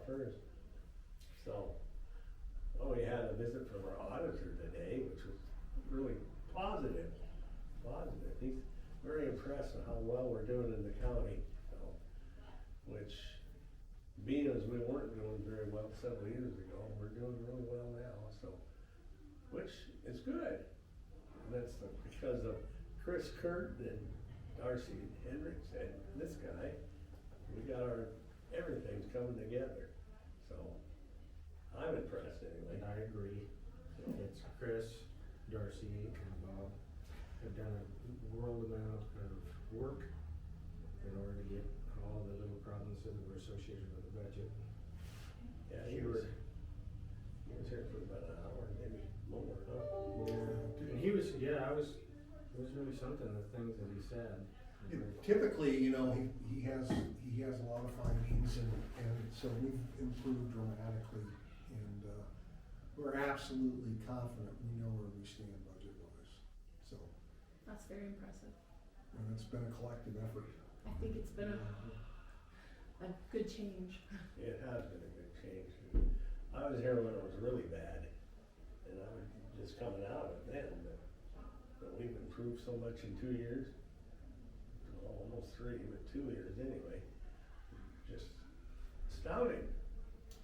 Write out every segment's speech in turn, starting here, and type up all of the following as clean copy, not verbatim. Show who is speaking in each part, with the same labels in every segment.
Speaker 1: tougher. So, we had a visit from our auditor today, which was really positive. He's very impressed with how well we're doing in the county, so, which, being as we weren't doing very well several years ago, we're doing really well now, so, which is good. And that's because of Chris Kurt and Darcy Hendricks and this guy, we got everything's coming together, so, I'm impressed anyway.
Speaker 2: And I agree. It's Chris, Darcy, and Bob have done a world amount of work in order to get all the little problems that were associated with the budget.
Speaker 1: Yeah, he was here for about an hour, maybe more, huh?
Speaker 2: Yeah, and he was, it was really something, the things that he said.
Speaker 3: Typically, he has a lot of findings and so we've improved dramatically and, we're absolutely confident we know where we stand budget-wise, so.
Speaker 4: That's very impressive.
Speaker 3: And it's been a collective effort.
Speaker 4: I think it's been a good change.
Speaker 1: It has been a good change. I was here when it was really bad, and I was just coming out of it then, but we've improved so much in 2 years. Well, almost 3, but 2 years anyway. Just astounding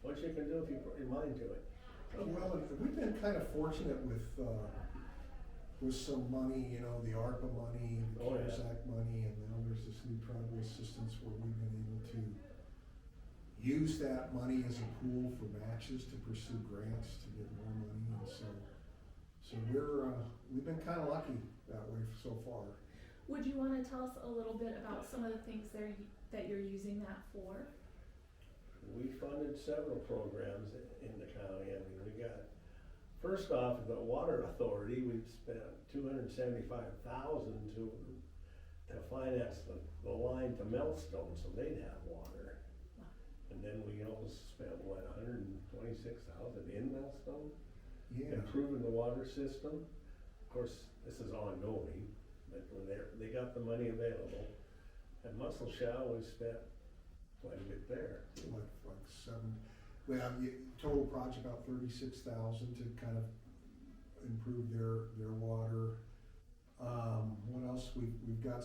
Speaker 1: what you can do if you put your mind to it.
Speaker 3: Well, we've been kind of fortunate with some money, the ARPA money, the
Speaker 1: Oh, yeah.
Speaker 3: CARES Act money, and now there's this new tribal assistance where we've been able to use that money as a pool for matches to pursue grants to get more money, and so we've been kind of lucky that way so far.
Speaker 4: Would you want to tell us a little bit about some of the things that you're using that for?
Speaker 1: We funded several programs in the county. I mean, we got, first off, the water authority, we've spent $275,000 to finance the line to Melstone, so they'd have water.
Speaker 4: Wow.
Speaker 1: And then we also spent, $126,000 in Melstone,
Speaker 3: Yeah.
Speaker 1: improving the water system. Of course, this is ongoing, but when they got the money available. At Musselshell, we spent quite a bit there.
Speaker 3: Like 7, well, total project about 36,000 to kind of improve their water. What else? We've got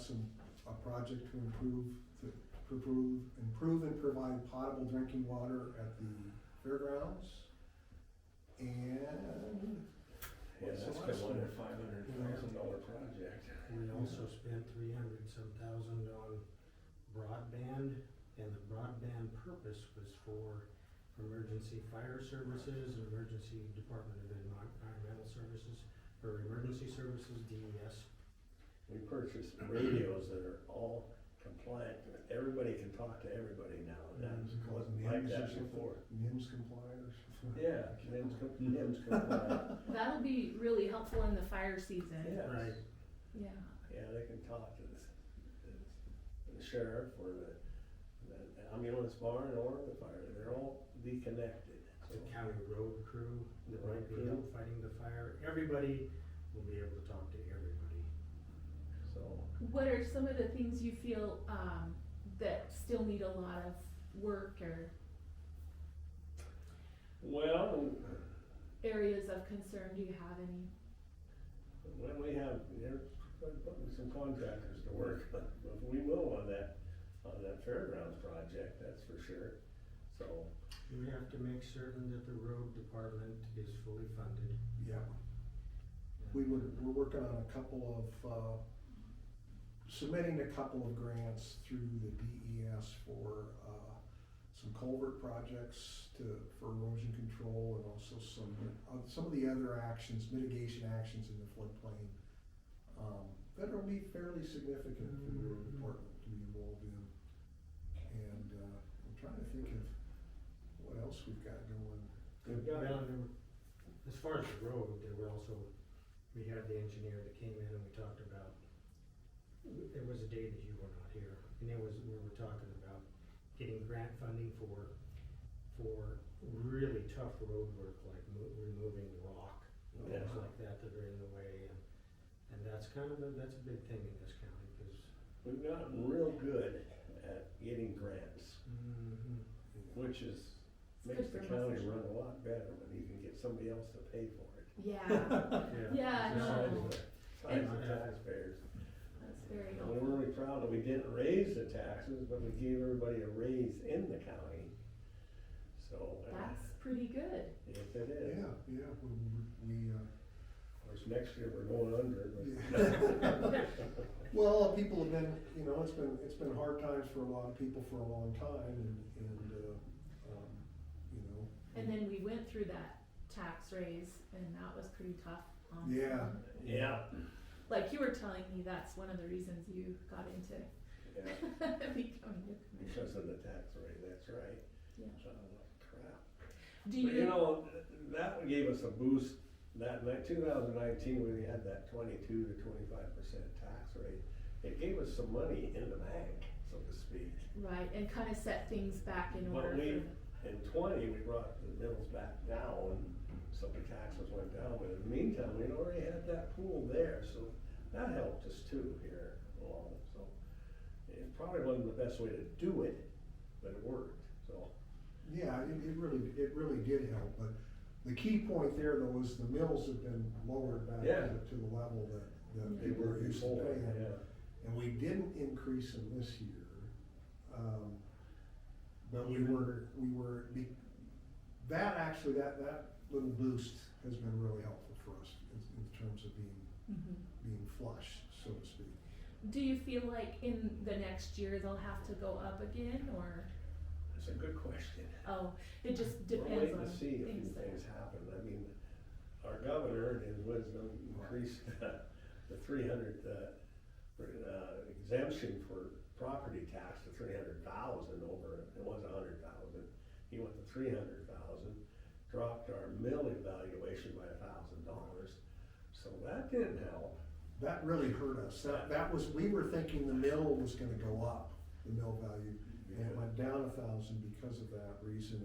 Speaker 3: a project to improve and provide potable drinking water at the fairgrounds. And
Speaker 1: Yeah, that's been one of $500,000 project.
Speaker 2: We also spent 300-some thousand on broadband, and the broadband purpose was for emergency fire services, emergency Department of Environmental Services, or emergency services, DES.
Speaker 1: We purchased radios that are all compliant. Everybody can talk to everybody now. That wasn't like that before.
Speaker 3: NIMS compliers.
Speaker 1: Yeah, NIMS compliant.
Speaker 4: That'll be really helpful in the fire season.
Speaker 1: Yes.
Speaker 2: Right.
Speaker 4: Yeah.
Speaker 1: Yeah, they can talk to the sheriff or the ambulance barn or the fire. They're all be connected.
Speaker 2: The county road crew that
Speaker 1: The road
Speaker 2: might be
Speaker 1: crew.
Speaker 2: out fighting the fire, everybody will be able to talk to everybody.
Speaker 1: So,
Speaker 4: What are some of the things you feel that still need a lot of work or
Speaker 1: well,
Speaker 4: areas of concern? Do you have any?
Speaker 1: when we have, they're putting some contractors to work, but we will on that fairgrounds project, that's for sure. So,
Speaker 2: We have to make certain that the road department is fully funded.
Speaker 3: Yeah. We're working on a couple of, submitting a couple of grants through the DES for, some culvert projects for erosion control and also some of the other actions, mitigation actions in the floodplain. That'll be fairly significant for the road department to be involved in. And, I'm trying to think of what else we've got going.
Speaker 2: As far as the road, we had the engineer that came in and we talked about, there was a day that you were not here, and we were talking about getting grant funding for really tough road work, like removing rock, and things like that are in the way, and that's a big thing in this county, because
Speaker 1: we've gotten real good at getting grants, which is Makes the
Speaker 4: for
Speaker 1: county
Speaker 4: Musselshell.
Speaker 1: run a lot better when you can get somebody else to pay for it.
Speaker 4: Yeah, yeah,
Speaker 1: Besides
Speaker 4: no,
Speaker 1: the- besides the taxpayers.
Speaker 4: that's very
Speaker 1: And
Speaker 4: helpful.
Speaker 1: we're really proud that we didn't raise the taxes, but we gave everybody a raise in the county. So.
Speaker 4: That's pretty good.
Speaker 1: Yes, it is.
Speaker 3: Yeah,
Speaker 1: Of course, next year we're going under, but.
Speaker 3: well, people have been, you know, it's been hard times for a lot of people for a long time, and, you know.
Speaker 4: And then we went through that tax raise and that was pretty tough on
Speaker 3: Yeah.
Speaker 4: some.
Speaker 1: Yeah.
Speaker 4: Like you were telling me, that's one of the reasons you got into
Speaker 1: Yeah,
Speaker 4: becoming a commissioner.
Speaker 1: because of the tax rate, that's right.
Speaker 4: Yeah.
Speaker 1: Crap.
Speaker 4: Do
Speaker 1: But
Speaker 4: you?
Speaker 1: you know, that gave us a boost, that 2019, when we had that 22 to 25% tax rate, it gave us some money in the bank, so to speak.
Speaker 4: Right, and kind of set things back in order.
Speaker 1: But in 20, we brought the mills back down, so the taxes went down, but in the meantime, we'd already had that pool there, so that helped us too here along, so. It probably wasn't the best way to do it, but it worked, so.
Speaker 3: Yeah, it really did help, but the key point there though is the mills have been lowered back
Speaker 1: Yeah.
Speaker 3: to the level that
Speaker 1: They
Speaker 3: people
Speaker 1: were
Speaker 3: are used to
Speaker 1: before,
Speaker 3: paying.
Speaker 1: yeah.
Speaker 3: And we didn't increase them this year. But we were, that little boost has been really helpful for us in terms of being flush, so to speak.
Speaker 4: Do you feel like in the next year they'll have to go up again, or,
Speaker 1: That's a good question.
Speaker 4: oh, it just
Speaker 1: We're
Speaker 4: depends
Speaker 1: waiting
Speaker 4: on
Speaker 1: to see if
Speaker 4: things
Speaker 1: things
Speaker 4: that.
Speaker 1: happen. I mean, our governor, in his wisdom, increased the 300, exemption for property tax to 300,000 over, it was 100,000. He went to 300,000, dropped our mill evaluation by $1,000, so that didn't help.
Speaker 3: That really hurt us. That was, we were thinking the mill was gonna go up, the mill value, and it went down 1,000 because of that reason,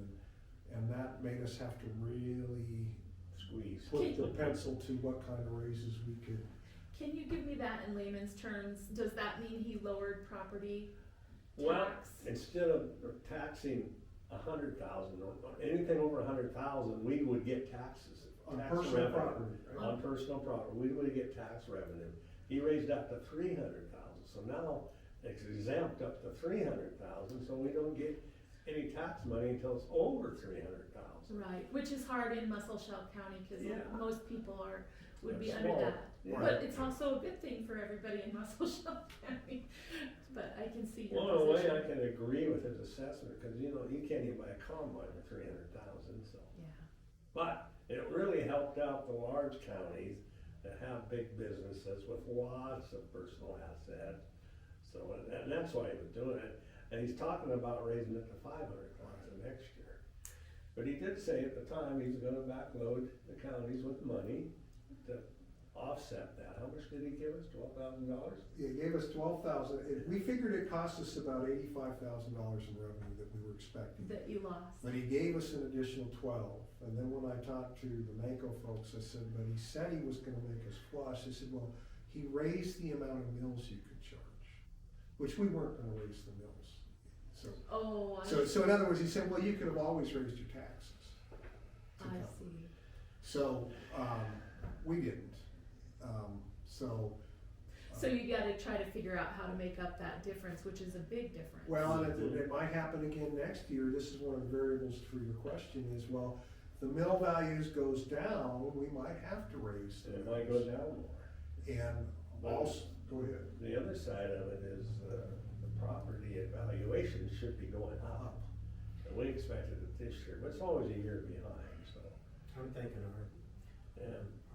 Speaker 3: and that made us have to really
Speaker 1: Squeeze.
Speaker 3: put the pencil to what kind of raises we could.
Speaker 4: Can you give me that in layman's terms? Does that mean he lowered property
Speaker 1: Well,
Speaker 4: tax?
Speaker 1: instead of taxing 100,000, or anything over 100,000, we would get taxes.
Speaker 3: On
Speaker 1: tax
Speaker 3: personal
Speaker 1: revenue.
Speaker 3: property, right?
Speaker 1: On personal property, we would get tax revenue. He raised that to 300,000, so now it's exempt up to 300,000, so we don't get any tax money until it's over 300,000.
Speaker 4: Right, which is hard in Musselshell County, cause
Speaker 1: Yeah.
Speaker 4: most people would be
Speaker 1: They're
Speaker 4: under
Speaker 1: small.
Speaker 4: that.
Speaker 1: Yeah.
Speaker 4: But it's also a good thing for everybody in Musselshell County, but I can see your
Speaker 1: Well, in a way,
Speaker 4: position.
Speaker 1: I can agree with his assessment, cause you know, you can't even buy a combine for 300,000, so.
Speaker 4: Yeah,
Speaker 1: But it really helped out the large counties that have big businesses with lots of personal assets. So, and that's why he was doing it. And he's talking about raising it to 500,000 next year. But he did say at the time he's gonna backload the counties with money to offset that. How much did he give us? $12,000?
Speaker 3: It gave us 12,000, we figured it cost us about $85,000 in revenue that we were expecting.
Speaker 4: that you lost.
Speaker 3: But he gave us an additional 12, and then when I talked to the Mako folks, I said, but he said he was gonna make us flush. I said, well, he raised the amount of mills you could charge, which we weren't gonna raise the mills.
Speaker 4: Oh,
Speaker 3: So in other words, he said, well, you could have always raised your taxes. to
Speaker 4: I
Speaker 3: cover it."
Speaker 4: see.
Speaker 3: So, we didn't,
Speaker 4: So you gotta try to figure out how to make up that difference, which is a big difference.
Speaker 3: well, and it might happen again next year. This is one of the variables for your question is, well, if the mill values goes down, we might have to raise the
Speaker 1: It might go
Speaker 3: mills.
Speaker 1: down more.
Speaker 3: And also, go ahead.
Speaker 1: The other side of it is the property evaluation should be going up. And we expected it this year, but it's always a year behind, so,
Speaker 2: I'm thinking
Speaker 1: yeah.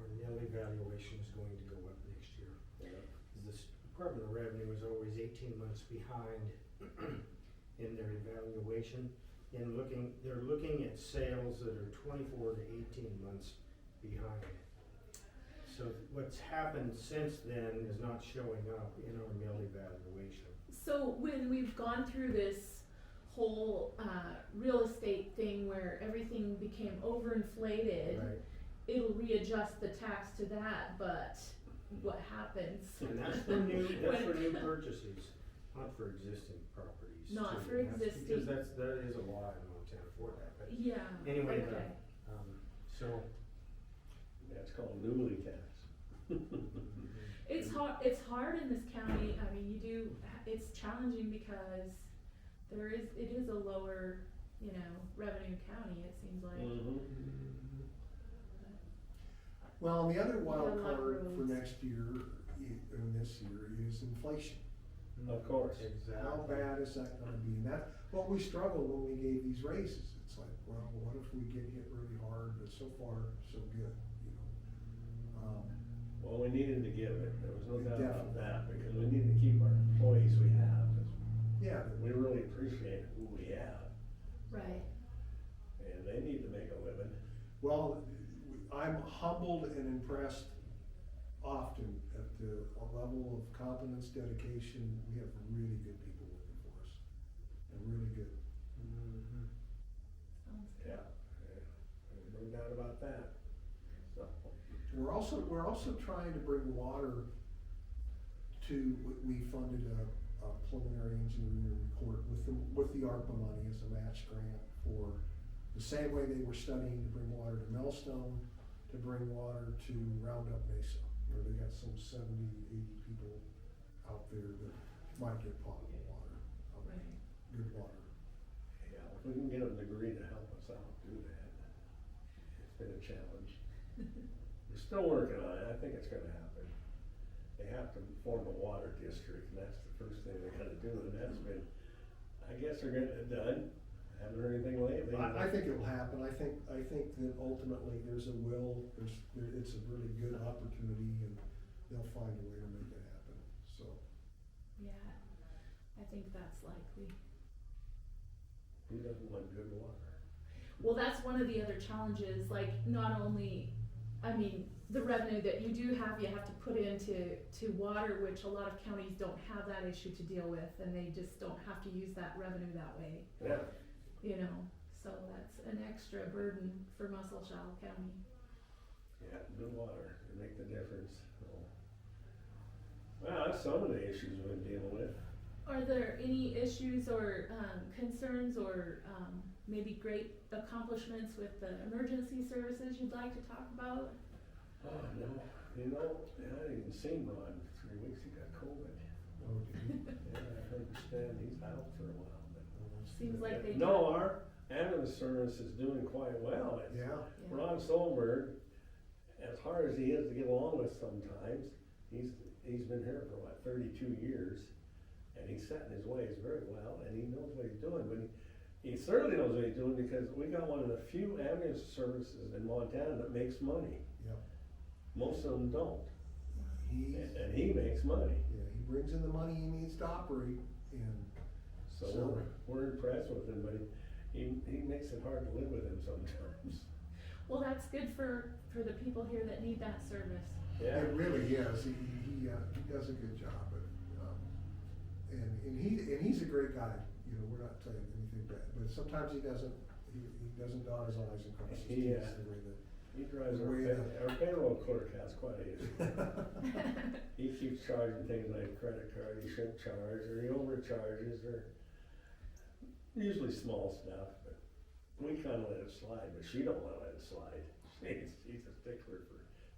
Speaker 2: our mill evaluation is going to go up next year.
Speaker 1: Yeah.
Speaker 2: This Department of Revenue is always 18 months behind in their evaluation. They're looking at sales that are 24 to 18 months behind. So what's happened since then is not showing up in our mill evaluation.
Speaker 4: So when we've gone through this whole, real estate thing where everything became overinflated,
Speaker 2: Right.
Speaker 4: it'll readjust the tax to that, but what happens?
Speaker 2: And that's for new purchases. Not for existing properties.
Speaker 4: Not
Speaker 2: too,
Speaker 4: for
Speaker 2: and that's-
Speaker 4: existing.
Speaker 2: Because that is a law in Montana for that, but
Speaker 4: Yeah,
Speaker 2: anyway,
Speaker 4: okay.
Speaker 2: So.
Speaker 1: That's called newly tax.
Speaker 4: It's hard in this county, I mean, it's challenging because it is a lower, revenue county, it seems like.
Speaker 3: Well, and the other wild
Speaker 4: got a lot of
Speaker 3: card for
Speaker 4: roads.
Speaker 3: next year, and this year, is inflation.
Speaker 1: Of course.
Speaker 2: Exactly.
Speaker 3: How bad is that gonna be? And that's what we struggled when we gave these raises. It's like, well, what if we get hit really hard, but so far, so good,
Speaker 1: Well, we needed to give it, there was no doubt about
Speaker 3: Definitely.
Speaker 1: that, because we need to keep our employees we have, 'cause
Speaker 3: Yeah,
Speaker 1: we really appreciate who we have,
Speaker 4: Right,
Speaker 1: and they need to make a living.
Speaker 3: well, I'm humbled and impressed often at the level of competence, dedication. We have really good people working for us, and really good.
Speaker 2: Mhm.
Speaker 4: sounds good.
Speaker 1: Yeah, there's no doubt about that, so.
Speaker 3: We're also trying to bring water we funded a preliminary engineering report with the ARPA money as a match grant for the same way they were studying to bring water to Millstone, to bring water to Roundup Mesa, where they got some 70, 80 people out there that might get potable water,
Speaker 4: Right.
Speaker 3: good water.
Speaker 1: Yeah, if we can get them to agree to help us out, do that. It's been a challenge. We're still working on it, I think it's gonna happen. They have to form a water district, and that's the first thing they gotta do, and that's been, I guess they're getting it done. I haven't heard anything lately.
Speaker 3: I think it'll happen. I think that ultimately there's a will, it's a really good opportunity, and they'll find a way to make it happen, so.
Speaker 4: Yeah, I think that's likely.
Speaker 1: Who doesn't want good water?
Speaker 4: Well, that's one of the other challenges, like, not only, the revenue that you do have, you have to put into water, which a lot of counties don't have that issue to deal with, and they just don't have to use that revenue that way,
Speaker 1: Yeah,
Speaker 4: so that's an extra burden for Musselshell County.
Speaker 1: yeah, good water, it make the difference, so. Well, that's some of the issues we've been dealing with.
Speaker 4: Are there any issues or concerns or maybe great accomplishments with the emergency services you'd like to talk about?
Speaker 1: Oh, no, I hadn't even seen Ron for 3 weeks, he got COVID.
Speaker 3: Oh, dude.
Speaker 1: Yeah, I understand he's out for a while, but.
Speaker 4: Seems like they
Speaker 1: No, our ambulance service is doing quite well. It's-
Speaker 3: Yeah,
Speaker 4: Yeah.
Speaker 1: Ron Solberg, as hard as he is to get along with sometimes, he's been here for 32 years, and he's set in his ways very well, and he knows what he's doing, but he certainly knows what he's doing, because we got one of the few ambulance services in Montana that makes money.
Speaker 3: yep.
Speaker 1: Most of them don't,
Speaker 3: He's,
Speaker 1: and he makes money,
Speaker 3: yeah, he brings in the money he needs to operate, and
Speaker 1: so
Speaker 3: So-
Speaker 1: we're impressed with him, but he makes it hard to live with him sometimes.
Speaker 4: Well, that's good for the people here that need that service.
Speaker 1: Yeah,
Speaker 3: it really is. He does a good job, and he's a great guy. We're not saying anything bad, but sometimes he doesn't dot his i's and cross his
Speaker 1: He,
Speaker 3: t's the way that.
Speaker 1: he drives
Speaker 3: The way
Speaker 1: our payroll clerk has quite a issue. He keeps charging things like credit card, he shouldn't charge, or he overcharges, or usually small stuff, but we kinda let it slide, but she don't wanna let it slide. She's a stickler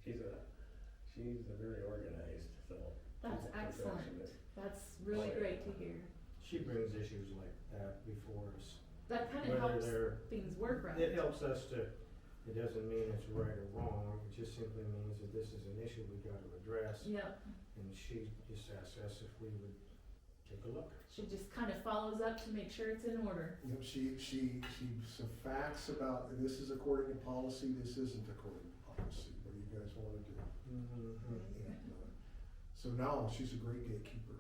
Speaker 1: she's very organized, so.
Speaker 4: That's
Speaker 1: she's a
Speaker 4: excellent.
Speaker 1: perfectionist.
Speaker 4: That's really great to hear.
Speaker 2: She brings issues like that before us.
Speaker 4: That kind of
Speaker 2: Whether
Speaker 4: helps
Speaker 2: they're,
Speaker 4: things work right.
Speaker 2: it helps us to, it doesn't mean it's right or wrong, it just simply means that this is an issue we gotta address.
Speaker 4: Yep,
Speaker 2: And she just asked us if we would take a look.
Speaker 4: she just kind of follows up to make sure it's in order.
Speaker 3: She some facts about, this is according to policy, this isn't according to policy, what do you guys wanna do? And, so now, she's a great gatekeeper,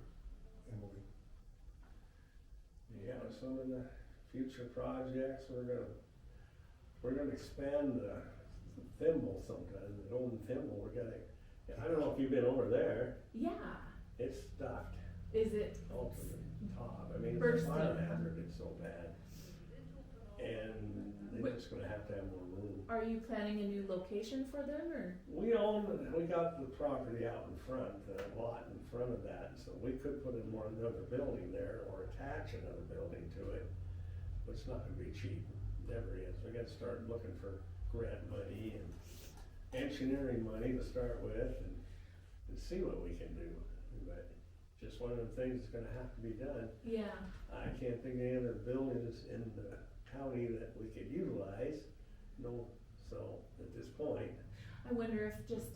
Speaker 3: Emily.
Speaker 1: Yeah, some of the future projects, we're gonna expand the thimble sometime, the old thimble, I don't know if you've been over there,
Speaker 4: Yeah,
Speaker 1: it's stuck.
Speaker 4: is it?
Speaker 1: Ultimate top, it's a
Speaker 4: Bursting.
Speaker 1: fire hazard, it's so bad. and they're just gonna have to have more room.
Speaker 4: Are you planning a new location for them, or?
Speaker 1: We got the property out in front, the lot in front of that, so we could put in another building there or attach another building to it. But it's not gonna be cheap, never is. We gotta start looking for grant money and engineering money to start with and see what we can do. But just one of the things that's gonna have to be done.
Speaker 4: Yeah,
Speaker 1: I can't think of any other buildings in the county that we could utilize, no, so at this point.
Speaker 4: I wonder if just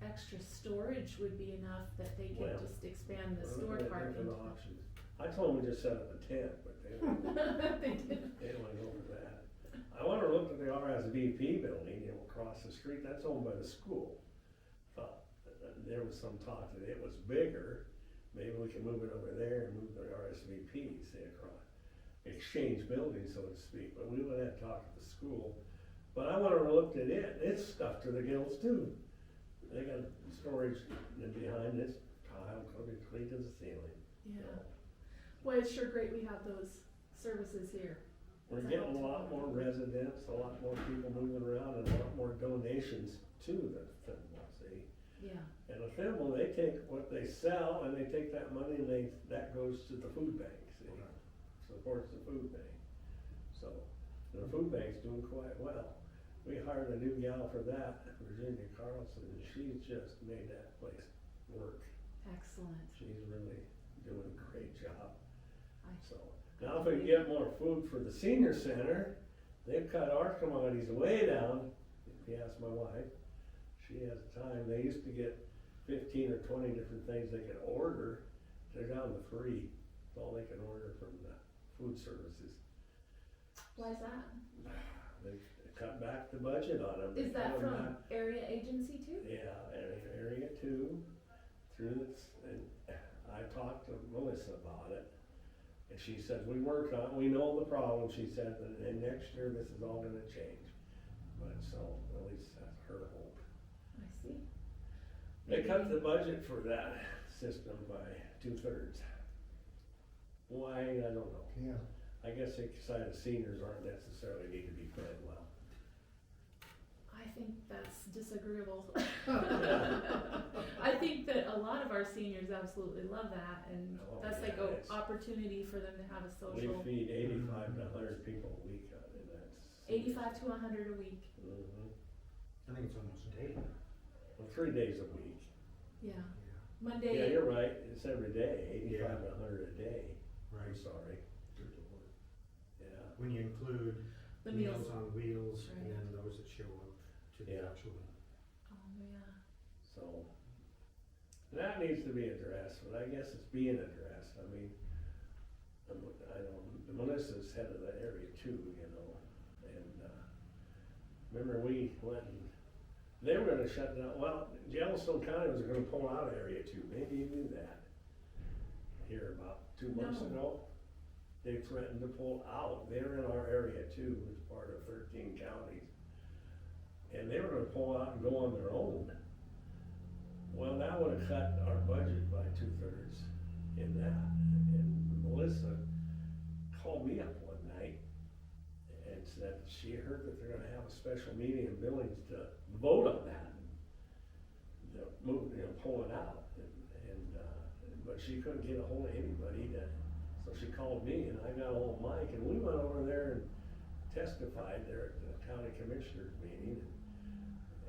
Speaker 4: extra storage would be enough that they could
Speaker 1: Well,
Speaker 4: just expand the
Speaker 1: we're
Speaker 4: store
Speaker 1: looking at
Speaker 4: part
Speaker 1: different
Speaker 4: into.
Speaker 1: options. I told them we just set up a tent, but they don't,
Speaker 4: They did.
Speaker 1: they don't wanna go for that. I wanna look at the RSVP building, across the street, that's owned by the school. There was some talk that it was bigger, maybe we can move it over there and move the RSVP, say across. Exchange building, so to speak, but we would have to talk to the school. But I wanna look at it, it's stuffed to the gills too. They got storage behind this tile, covered clean to the ceiling.
Speaker 4: Yeah,
Speaker 1: So,
Speaker 4: well, it's sure great we have those services here.
Speaker 1: we're getting a lot more residents, a lot more people moving around, and a lot more donations to the thimble, see?
Speaker 4: Yeah,
Speaker 1: And the thimble, they take what they sell, and they take that money and that goes to the food bank, see? Supports the food bank. So, the food bank's doing quite well. We hired a new gal for that, Virginia Carlson, and she's just made that place work.
Speaker 4: excellent.
Speaker 1: She's really doing a great job.
Speaker 4: I-
Speaker 1: So, now if we can get more food for the senior center, they've cut our commodities way down. If you ask my wife, she has time. They used to get 15 or 20 different things they could order. They're down to 3. That's all they can order from the food services.
Speaker 4: Why is that?
Speaker 1: They cut back the budget on them.
Speaker 4: Is that from area agency too?
Speaker 1: Yeah, area 2, through this, and I talked to Melissa about it. And she said, we worked on it, we know the problem, she said, and next year this is all gonna change. But so, at least that's her hope.
Speaker 4: I see.
Speaker 1: They cut the budget for that system by 2/3. Why, I don't know.
Speaker 3: Yeah.
Speaker 1: I guess they decided seniors aren't necessarily need to be fed well.
Speaker 4: I think that's disagreeable. I think that a lot of our seniors absolutely love that, and
Speaker 1: Oh,
Speaker 4: that's like
Speaker 1: yeah,
Speaker 4: an
Speaker 1: it's-
Speaker 4: opportunity for them to have a
Speaker 1: We
Speaker 4: social,
Speaker 1: feed 85 to 100 people a week on it, that's.
Speaker 4: 85 to 100 a week.
Speaker 1: Mhm.
Speaker 2: I think it's almost daily.
Speaker 1: Well, 3 days a week.
Speaker 4: Yeah,
Speaker 2: Yeah,
Speaker 4: Monday.
Speaker 1: Yeah, you're right, it's every day, 85
Speaker 2: Yeah.
Speaker 1: to 100 a day. I'm
Speaker 2: right.
Speaker 1: sorry. Yeah,
Speaker 2: When you include
Speaker 4: The
Speaker 2: Meals
Speaker 4: meals.
Speaker 2: on Wheels
Speaker 4: Right.
Speaker 2: and then those that show up to the
Speaker 1: Yeah.
Speaker 2: actual.
Speaker 4: Oh, yeah.
Speaker 1: so, that needs to be addressed, but I guess it's being addressed, I mean, I don't, Melissa's head of the area too, and, remember we went and, they were gonna shut down, well, Yellowstone County was gonna pull out of area 2, maybe you knew that. Here about 2 months
Speaker 4: No.
Speaker 1: ago, they threatened to pull out, they were in our area too, as part of 13 counties. And they were gonna pull out and go on their own. Well, that would've cut our budget by 2/3 in that, and Melissa called me up one night and said she heard that they're gonna have a special meeting in Billings to vote on that. The move, pulling out, but she couldn't get a hold of anybody so she called me and I got a hold of Mike and we went over there and testified there at the county commissioners meeting.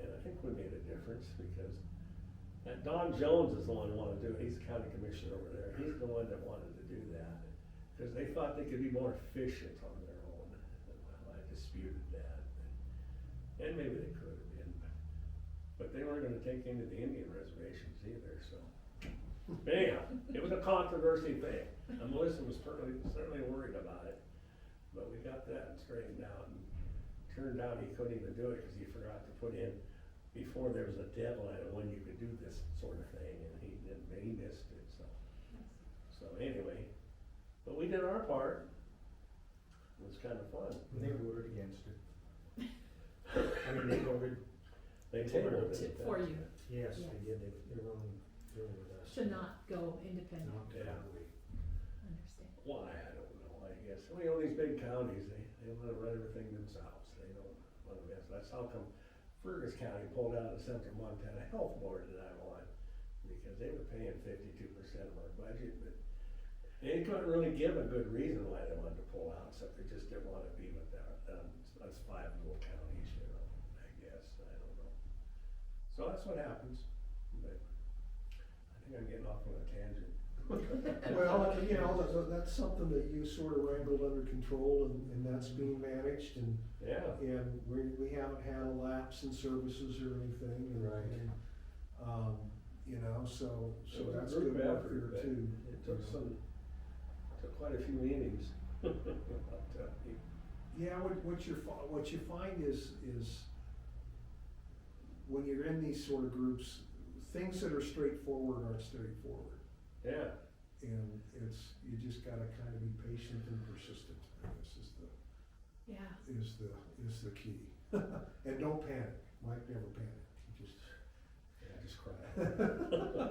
Speaker 1: And I think we made a difference because Don Jones is the one who wanted to do it, he's the county commissioner over there, he's the one that wanted to do that. Cause they thought they could be more efficient on their own, well, I disputed that, and maybe they could have been, but they weren't gonna take into the Indian reservations either, so. But anyhow, it was a controversy thing, and Melissa was certainly worried about it, but we got that straightened out, and turned out he couldn't even do it, cause he forgot to put in before there was a deadline of when you could do this sort of thing, and he missed it, so anyway, but we did our part. It was kinda fun.
Speaker 2: And they voted against it. I mean, they voted,
Speaker 1: They tabled
Speaker 4: To-
Speaker 1: it.
Speaker 4: for you.
Speaker 2: yes,
Speaker 4: Yes.
Speaker 2: they did, they were on, with us.
Speaker 4: To not go independent.
Speaker 2: Not
Speaker 1: Yeah.
Speaker 2: totally.
Speaker 4: Understand.
Speaker 1: Why, I don't know, I guess, these big counties, they They wanna run everything themselves, they don't wanna mess, that's how come Fergus County pulled out of the Central Montana Health Board that I'm on, because they were paying 52% of our budget, but they couldn't really give a good reason why they wanted to pull out, except they just didn't wanna be with us 5 little counties, you know, I guess, I don't know. So that's what happens, but I think I'm getting off on a tangent.
Speaker 3: Well, you know, that's something that you sort of wrangled under control and that's being managed and,
Speaker 1: Yeah,
Speaker 3: and we haven't had a lapse in services or anything. And,
Speaker 2: Right.
Speaker 3: and, you know, so
Speaker 1: it was a
Speaker 3: that's
Speaker 1: group
Speaker 3: good work
Speaker 1: effort,
Speaker 3: there
Speaker 1: but
Speaker 3: too.
Speaker 1: it took quite a few meetings.
Speaker 3: Yeah, what you find is when you're in these sort of groups, things that are straightforward aren't straightforward.
Speaker 1: Yeah,
Speaker 3: And you just gotta kind of be patient and persistent, I guess
Speaker 4: Yeah.
Speaker 3: is the key. And don't panic. Mike never panicked. He just,
Speaker 1: just cry.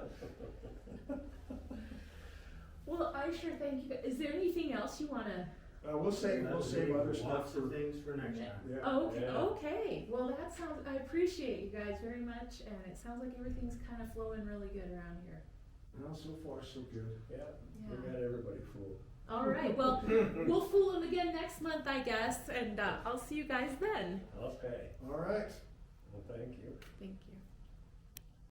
Speaker 4: Well, I sure thank you. Is there anything else you wanna?
Speaker 3: we'll save other stuff
Speaker 2: Lots of
Speaker 3: for,
Speaker 2: things for next time.
Speaker 3: yeah.
Speaker 4: Oh, okay,
Speaker 1: Yeah.
Speaker 4: okay. Well, that sounds, I appreciate you guys very much, and it sounds like everything's kind of flowing really good around here.
Speaker 3: Well, so far so good.
Speaker 1: Yeah, we
Speaker 4: Yeah.
Speaker 1: got everybody fooled.
Speaker 4: All right, well, we'll fool them again next month, I guess, and I'll see you guys then.
Speaker 1: Okay,
Speaker 3: All right.
Speaker 1: well, thank you.
Speaker 4: Thank you.